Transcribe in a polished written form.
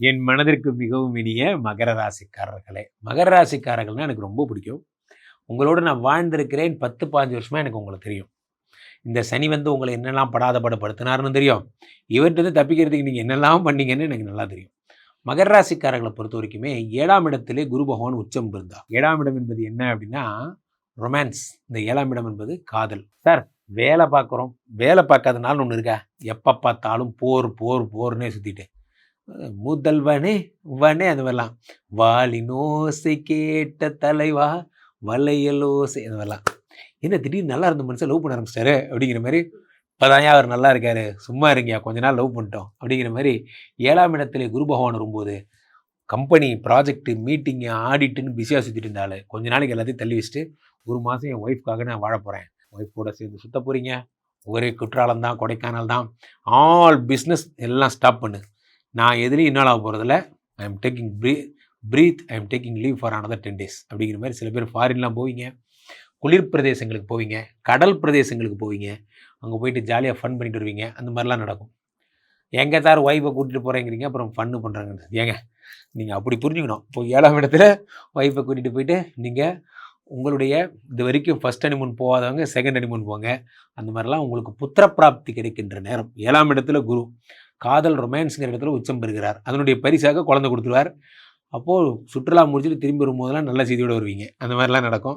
என் மனதிற்கு மிகவும் இனிய மகர ராசிக்காரர்களே. மகர ராசிக்காரர்கள்னா எனக்கு ரொம்ப பிடிக்கும். உங்களோடு நான் வாழ்ந்திருக்கிறேன் 10, 15 வருஷமா எனக்கு உங்கள தெரியும். இந்த சனி வந்து உங்கள என்னெல்லாம் படாத பாடுபடுத்தினாருன்னு தெரியும். இவர்ட்டருந்து தப்பிக்கிறதுக்கு நீங்க என்னெல்லாம் பண்ணீங்கன்னு எனக்கு நல்லா தெரியும். மகர ராசிக்காரர்கள பொறுத்தவரைக்குமே 7ஆம் இடத்திலே குரு பகவான் உச்சம் பெறுந்தார். 7ஆம் இடம் என்பது என்ன அப்படின்னா, ரொமான்ஸ். இந்த 7ஆம் இடம் என்பது காதல். சார் வேலை பார்க்குறோம். வேலை பார்க்காத நாள்னு ஒண்ணு இருக்கா? எப்ப பார்த்தாலும் போர், போர், போர்ன்னே சுத்திட்டு. முதல்வனே வனே அந்த மாதிரிலாம். வாலின் ஓசை கேட்ட தலைவா வளையல் ஓசை அந்த மாதிரிலாம். என்ன திடீர்னு நல்லா இருந்த மனுஷன் லவ் பண்ண ஆரம்பிச்சிட்டாரு அப்படிங்கிற மாதிரி. இப்போதான்யா அவர் நல்லா இருக்காரு, சும்மா இருங்கயா கொஞ்ச நாள் லவ் பண்ணிட்டோம் அப்படிங்கிற மாதிரி. 7ஆம் இடத்துல குரு பகவான் வரும்போது கம்பெனி ப்ராஜெக்ட் மீட்டிங்கு ஆடிட்டுன்னு பிஸியாக சுற்றிட்டு இருந்தாலும் கொஞ்ச நாளைக்கு எல்லாத்தையும் தள்ளி வச்சுட்டு 1 மாதம் என் ஒய்ஃப்காக நான் வாழ போகிறேன். ஒய்ஃப் கூட சேர்ந்து சுத்த போகிறீங்க. ஒரே குற்றாலம் தான், கொடைக்கானல் தான், ஆல் பிஸ்னஸ் எல்லாம் ஸ்டாப் பண்ணு. நான் எதுலேயும் இன்வால்வ் ஆக போகிறதில்ல. I am taking breath I am taking leave for another 10 days அப்படிங்கிற மாதிரி. சில பேர் ஃபாரின்லாம் போவீங்க, குளிர் பிரதேசங்களுக்கு போவீங்க, கடல் பிரதேசங்களுக்கு போவீங்க. அங்கே போயிட்டு ஜாலியாக ஃபன் பண்ணிட்டு வருவீங்க. அந்த மாதிரிலாம் நடக்கும். எங்கே சார் ஒய்ஃபை கூட்டிகிட்டு போகிறேங்கிறீங்க, அப்புறம் ஃபன்னு பண்ணுறாங்க. ஏங்க நீங்கள் அப்படி புரிஞ்சுக்கணும். இப்போ 7ஆம் இடத்துல ஒய்ஃபை கூட்டிகிட்டு போயிட்டு நீங்கள் உங்களுடைய இது வரைக்கும் ஃபஸ்ட் ஹனிமூன் போகாதவங்க செகண்ட் ஹனிமூன் போங்க. அந்த மாதிரிலாம் உங்களுக்கு புத்திர பிராப்தி கிடைக்கின்ற நேரம். 7ஆம் இடத்துல குரு காதல் ரொமான்ஸுங்கிற இடத்துல உச்சம் பெறுகிறார். அதனுடைய பரிசாக குழந்தை கொடுத்துருவார். அப்போது சுற்றுலா முடிச்சுட்டு திரும்பி வரும்போதெல்லாம் நல்ல செய்தியோடு வருவீங்க. அந்த மாதிரிலாம் நடக்கும்.